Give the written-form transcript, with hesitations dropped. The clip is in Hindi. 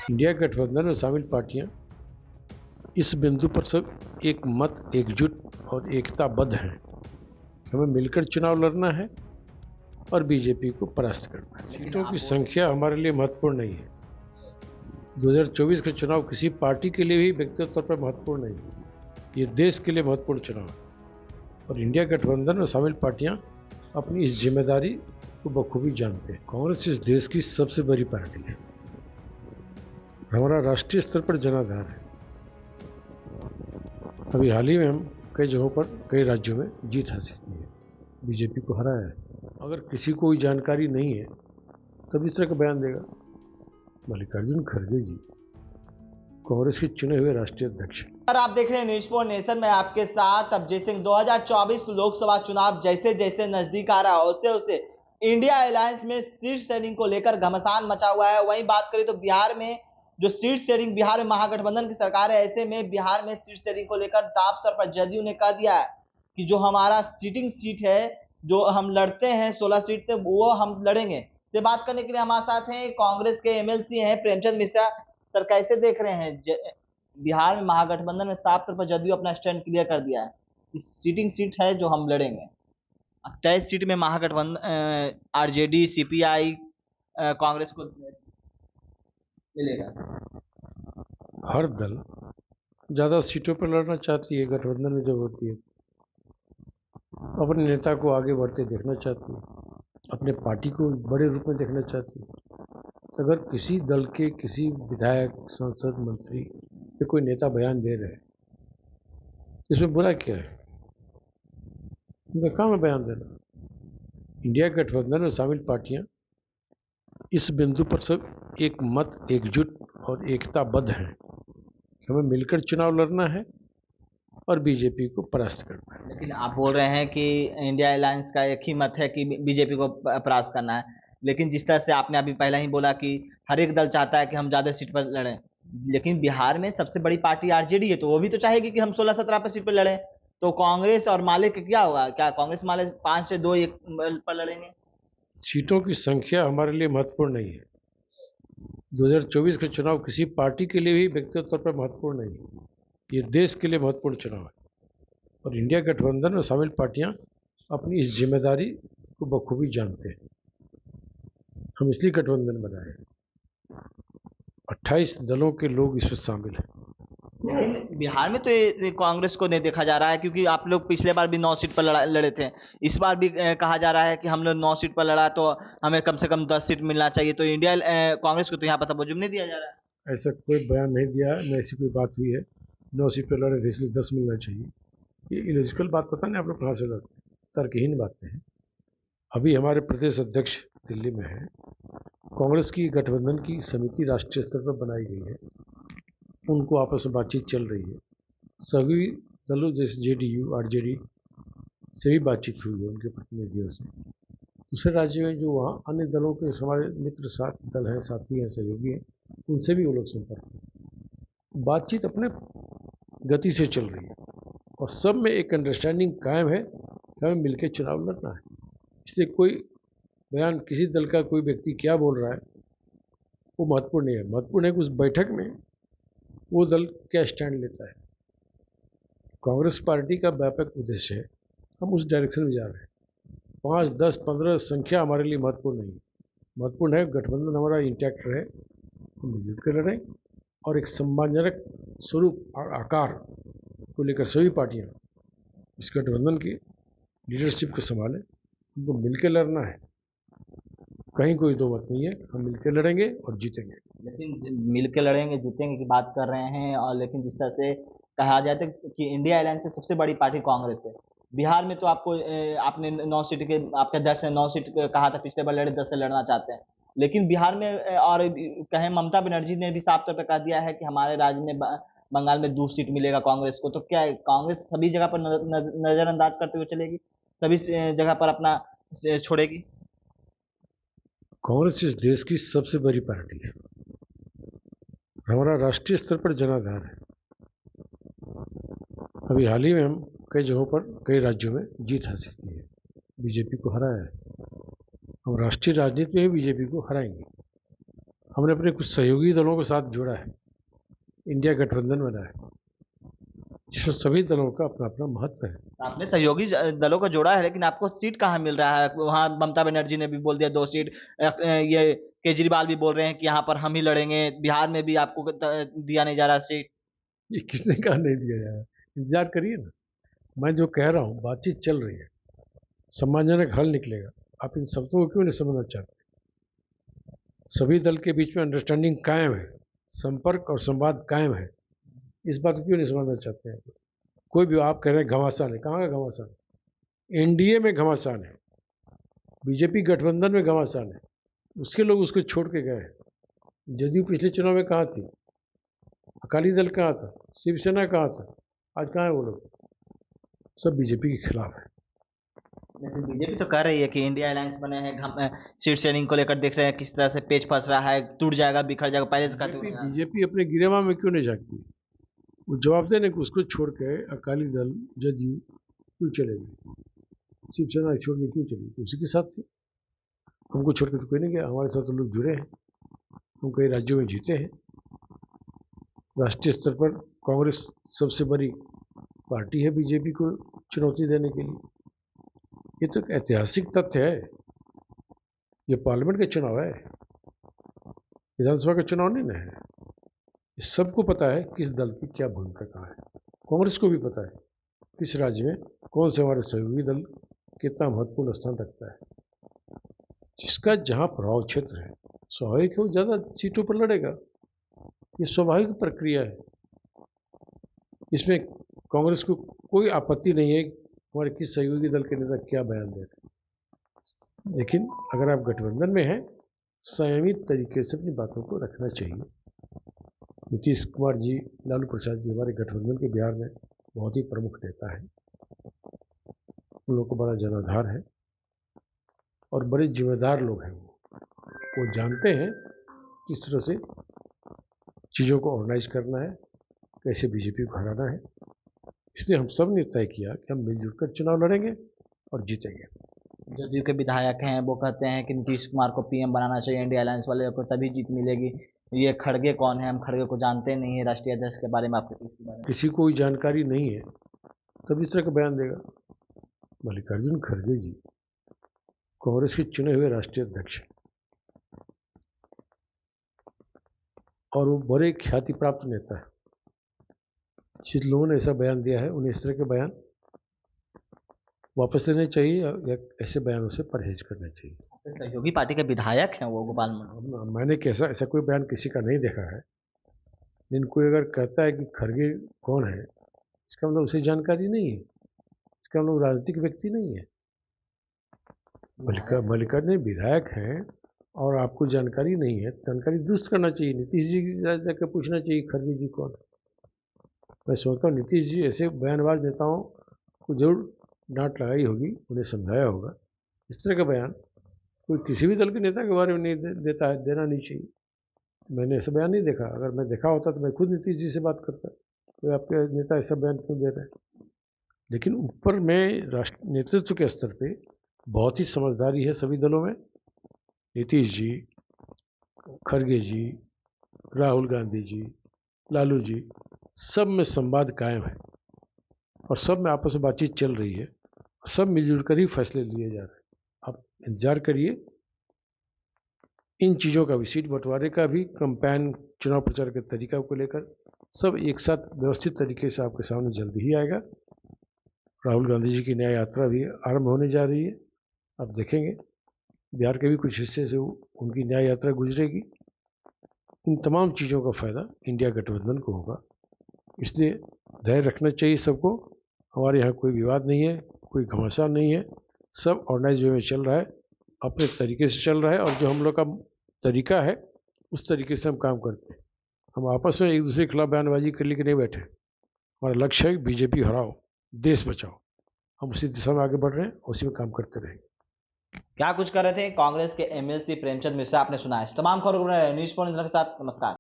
इंडिया गठबंधन में शामिल पार्टियां इस बिंदु पर सब एक मत एकजुट और एकताबद्ध हैं कि हमें मिलकर चुनाव लड़ना है और बीजेपी को परास्त करना है। सीटों की संख्या हमारे लिए महत्वपूर्ण नहीं है। 2024 का चुनाव किसी पार्टी के लिए भी व्यक्तिगत तौर पर महत्वपूर्ण नहीं है। ये देश के लिए महत्वपूर्ण चुनाव है और इंडिया गठबंधन में शामिल पार्टियां अपनी इस जिम्मेदारी को बखूबी जानते हैं। कांग्रेस इस देश की सबसे बड़ी पार्टी है, हमारा राष्ट्रीय स्तर पर जनाधार है। अभी हाल ही में हम कई जगहों पर कई राज्यों में जीत हासिल की है, बीजेपी को हराया है। अगर किसी को कोई जानकारी नहीं है तब इस तरह का बयान देगा। मल्लिकार्जुन खड़गे जी कांग्रेस के चुने हुए राष्ट्रीय अध्यक्ष। और आप देख रहे हैं न्यूज़ फॉर नेशन में आपके साथ अभिजीत सिंह। 2024 लोकसभा चुनाव जैसे जैसे नजदीक आ रहा है उससे उससे इंडिया अलायंस में सीट शेयरिंग को लेकर घमासान मचा हुआ है। वहीं बात करें तो बिहार में जो सीट शेयरिंग, बिहार में महागठबंधन की सरकार है, ऐसे में बिहार में सीट शेयरिंग को लेकर साफ तौर पर जदयू ने कह दिया है कि जो हमारा सीटिंग सीट है, जो हम लड़ते हैं 16 सीट से, वो हम लड़ेंगे। से बात करने के लिए हमारे साथ हैं कांग्रेस के एमएलसी हैं प्रेमचंद मिश्रा। सर, कैसे देख रहे हैं बिहार में महागठबंधन में साफ तौर पर जदयू अपना स्टैंड क्लियर कर दिया है, सीटिंग सीट है जो हम लड़ेंगे। 23 सीट में महागठबंधन आरजेडी सीपीआई कांग्रेस को मिलेगा। हर दल ज़्यादा सीटों पर लड़ना चाहती है, गठबंधन में जब होती है अपने नेता को आगे बढ़ते देखना चाहती है, अपने पार्टी को बड़े रूप में देखना चाहती है। अगर किसी दल के किसी विधायक, सांसद, मंत्री या कोई नेता बयान दे रहे हैं, इसमें बुरा क्या है? उनका काम है बयान देना। इंडिया गठबंधन में शामिल पार्टियां इस बिंदु पर सब एक मत एकजुट और एकताबद्ध हैं कि हमें मिलकर चुनाव लड़ना है और बीजेपी को परास्त करना है। लेकिन आप बोल रहे हैं कि इंडिया अलायंस का एक ही मत है कि बीजेपी को परास्त करना है, लेकिन जिस तरह से आपने अभी पहले ही बोला कि हर एक दल चाहता है कि हम ज्यादा सीट पर लड़ें, लेकिन बिहार में सबसे बड़ी पार्टी आरजेडी है, तो वो भी तो चाहेगी कि हम 16-17 पर सीट पर लड़ें। तो कांग्रेस और माले का क्या होगा? क्या कांग्रेस माले 5 से 2 एक पर लड़ेंगे? सीटों की संख्या हमारे लिए महत्वपूर्ण नहीं है। 2024 का चुनाव किसी पार्टी के लिए भी व्यक्तिगत तौर पर महत्वपूर्ण नहीं है। ये देश के लिए महत्वपूर्ण चुनाव है और इंडिया गठबंधन में शामिल पार्टियां अपनी इस जिम्मेदारी को बखूबी जानते हैं। हम इसलिए गठबंधन बनाए हैं। 28 दलों के लोग इसमें शामिल हैं। लेकिन बिहार में तो ये कांग्रेस को नहीं देखा जा रहा है, क्योंकि आप लोग पिछले बार भी 9 सीट पर लड़े थे। इस बार भी कहा जा रहा है कि हम लोग 9 सीट पर लड़ा तो हमें कम से कम 10 सीट मिलना चाहिए। तो इंडिया कांग्रेस को तो यहाँ पर तवज्जो नहीं दिया जा रहा है। ऐसा कोई बयान नहीं दिया है, न ऐसी कोई बात हुई है। 9 सीट पर लड़े थे इसलिए 10 मिलना चाहिए। ये इलॉजिकल बात पता नहीं आप लोग कहाँ से लड़ते, तर्कहीन बातें हैं। अभी हमारे प्रदेश अध्यक्ष दिल्ली में है। कांग्रेस की गठबंधन की समिति राष्ट्रीय स्तर पर बनाई गई है, उनको आपस में बातचीत चल रही है। सभी दलों जैसे जेडीयू, आरजेडी से भी बातचीत हुई है उनके प्रतिनिधियों से। दूसरे राज्य में जो वहाँ अन्य दलों के हमारे मित्र साथ दल हैं, साथी हैं, सहयोगी हैं, उनसे भी वो लोग संपर्क हैं। बातचीत अपने गति से चल रही है और सब में एक अंडरस्टैंडिंग कायम है कि हमें मिलकर चुनाव लड़ना है। इससे कोई बयान किसी दल का कोई व्यक्ति क्या बोल रहा है वो महत्वपूर्ण नहीं है। महत्वपूर्ण है कि उस बैठक में वो दल क्या स्टैंड लेता है। कांग्रेस पार्टी का व्यापक उद्देश्य है, हम उस डायरेक्शन में जा रहे हैं। 5, 10, 15 संख्या हमारे लिए महत्वपूर्ण नहीं है। महत्वपूर्ण है गठबंधन हमारा इंटैक्ट रहे, हम मिलजुल कर लड़ें और एक सम्मानजनक स्वरूप और आकार को लेकर सभी पार्टियां इस गठबंधन की लीडरशिप को संभालें। उनको मिलकर लड़ना है, कहीं कोई दो मत नहीं है। हम मिलकर लड़ेंगे और जीतेंगे। लेकिन मिलकर लड़ेंगे जीतेंगे की बात कर रहे हैं, और लेकिन जिस तरह से कहा जाता है कि इंडिया अलायंस की सबसे बड़ी पार्टी कांग्रेस है। बिहार में तो आपको आपने 9 सीट के, आपके 10 से 9 सीट कहा था पिछले बार लड़े, 10 से लड़ना चाहते हैं। लेकिन बिहार में और कहें ममता बनर्जी ने भी साफ तौर पर कह दिया है कि हमारे राज्य में बंगाल में 2 सीट मिलेगा कांग्रेस को। तो क्या है, कांग्रेस सभी जगह पर नजरअंदाज करते हुए चलेगी, सभी जगह पर अपना छोड़ेगी? कांग्रेस इस देश की सबसे बड़ी पार्टी है, हमारा राष्ट्रीय स्तर पर जनाधार है। अभी हाल ही में हम कई जगहों पर कई राज्यों में जीत हासिल की है, बीजेपी को हराया है। हम राष्ट्रीय राजनीति में भी बीजेपी को हराएंगे। हमने अपने कुछ सहयोगी दलों के साथ जोड़ा है, इंडिया गठबंधन बना है, जिसमें सभी दलों का अपना अपना महत्व है। आपने सहयोगी दलों को जोड़ा है, लेकिन आपको सीट कहाँ मिल रहा है? वहां ममता बनर्जी ने भी बोल दिया 2 सीट, ये केजरीवाल भी बोल रहे हैं कि यहाँ पर हम ही लड़ेंगे, बिहार में भी आपको दिया नहीं जा रहा सीट। ये किसने कहा नहीं दिया जाएगा? इंतजार करिए ना। मैं जो कह रहा हूँ, बातचीत चल रही है, सम्मानजनक हल निकलेगा। आप इन शब्दों को क्यों नहीं समझना चाहते? सभी दल के बीच में अंडरस्टैंडिंग कायम है, संपर्क और संवाद कायम है। इस बात को क्यों नहीं समझना चाहते हैं? कोई भी आप कह रहे हैं घमासान है, कहाँ का घमासान है? एनडीए में घमासान है, बीजेपी गठबंधन में घमासान है, उसके लोग उसको छोड़ के गए हैं। जदयू पिछले चुनाव में कहाँ थी? अकाली दल कहाँ था? शिवसेना कहाँ था? आज कहाँ है वो लोग? सब बीजेपी के खिलाफ है। लेकिन बीजेपी तो कह रही है कि इंडिया अलायंस बने हैं, सीट शेयरिंग को लेकर देख रहे हैं किस तरह से पेच फंस रहा है, टूट जाएगा, बिखर जाएगा, पहले से कहते हुए। बीजेपी अपने गिरेवा में क्यों नहीं झांकती? वो जवाब देने को उसको छोड़ के अकाली दल, जदयू क्यों चले गए? शिवसेना छोड़ के क्यों चली? उसी के साथ थे। हमको छोड़ के तो कोई नहीं गया, हमारे साथ तो लोग जुड़े हैं, हम कई राज्यों में जीते हैं। राष्ट्रीय स्तर पर कांग्रेस सबसे बड़ी पार्टी है बीजेपी को चुनौती देने के लिए। ये तो एक ऐतिहासिक तथ्य है। ये पार्लियामेंट का चुनाव है, विधानसभा का चुनाव नहीं ना है। सबको पता है किस दल की क्या भूमिका कहाँ है। कांग्रेस को भी पता है किस राज्य में कौन से हमारे सहयोगी दल कितना महत्वपूर्ण स्थान रखता है। जिसका जहाँ प्रभाव क्षेत्र है, स्वाभाविक है वो ज़्यादा सीटों पर लड़ेगा। ये स्वाभाविक प्रक्रिया है। इसमें कांग्रेस को कोई आपत्ति नहीं है हमारे किस सहयोगी दल के नेता क्या बयान दे रहे हैं। लेकिन अगर आप गठबंधन में हैं, संयमित तरीके से अपनी बातों को रखना चाहिए। नीतीश कुमार जी, लालू प्रसाद जी हमारे गठबंधन के बिहार में बहुत ही प्रमुख नेता है। उन लोगों को बड़ा जनाधार है और बड़े जिम्मेदार लोग हैं। वो जानते हैं किस तरह से चीज़ों को ऑर्गेनाइज करना है, कैसे बीजेपी को हराना है। इसलिए हम सब ने तय किया कि हम मिलजुल कर चुनाव लड़ेंगे और जीतेंगे। जदयू के विधायक हैं, वो कहते हैं कि नीतीश कुमार को पीएम बनाना चाहिए, इंडिया अलायंस वाले को, तभी जीत मिलेगी। ये खड़गे कौन है? हम खड़गे को जानते नहीं है, राष्ट्रीय अध्यक्ष के बारे में आपको किसी को कोई जानकारी नहीं है तब इस तरह का बयान देगा। मल्लिकार्जुन खड़गे जी कांग्रेस के चुने हुए राष्ट्रीय अध्यक्ष और वो बड़े ख्याति प्राप्त नेता है। जिन लोगों ने ऐसा बयान दिया है उन्हें इस तरह के बयान वापस लेने चाहिए या ऐसे बयानों से परहेज करना चाहिए। सहयोगी पार्टी के विधायक हैं वो, गोपाल मंडल। मैंने कैसा ऐसा कोई बयान किसी का नहीं देखा है। लेकिन कोई अगर कहता है कि खड़गे कौन है, इसका मतलब उसे जानकारी नहीं है, इसका मतलब राजनीतिक व्यक्ति नहीं है। मल्लिकार्जुन विधायक हैं और आपको जानकारी नहीं है, जानकारी दुरुस्त करना चाहिए। नीतीश जी जाकर पूछना चाहिए खड़गे जी कौन है। मैं सोचता हूँ नीतीश जी ऐसे बयानबाज नेताओं को जरूर डांट लगाई होगी, उन्हें समझाया होगा। इस तरह का बयान कोई किसी भी दल के नेता के बारे में नहीं देता है, देना नहीं चाहिए। मैंने ऐसा बयान नहीं देखा। अगर मैं देखा होता तो मैं खुद नीतीश जी से बात करता, तो आपके नेता ऐसा बयान क्यों दे रहे हैं। लेकिन ऊपर में राष्ट्र नेतृत्व के स्तर पे बहुत ही समझदारी है सभी दलों में। नीतीश जी, खड़गे जी, राहुल गांधी जी, लालू जी, सब में संवाद कायम है और सब में आपस में बातचीत चल रही है। सब मिलजुल कर ही फैसले लिए जा रहे हैं। आप इंतजार करिए। इन चीज़ों का भी, सीट बंटवारे का भी, कैंपेन चुनाव प्रचार के तरीका को लेकर सब एक साथ व्यवस्थित तरीके से आपके सामने जल्दी ही आएगा। राहुल गांधी जी की न्याय यात्रा भी आरंभ होने जा रही है। आप देखेंगे बिहार के भी कुछ हिस्से से उनकी न्याय यात्रा गुजरेगी। इन तमाम चीज़ों का फ़ायदा इंडिया गठबंधन को होगा। इसलिए धैर्य रखना चाहिए सबको। हमारे यहाँ कोई विवाद नहीं है, कोई घमासान नहीं है। सब ऑर्गेनाइज वे में चल रहा है, अपने तरीके से चल रहा है। और जो हम लोग का तरीका है उस तरीके से हम काम करते हैं। हम आपस में एक दूसरे के खिलाफ बयानबाजी कर लेके नहीं बैठे। हमारा लक्ष्य है बीजेपी हराओ, देश बचाओ। हम उसी दिशा में आगे बढ़ रहे हैं, उसी में काम करते रहेंगे। क्या कुछ कर रहे थे कांग्रेस के एमएलसी प्रेमचंद मिश्रा, आपने सुना है। तमाम खबरों के साथ नमस्कार।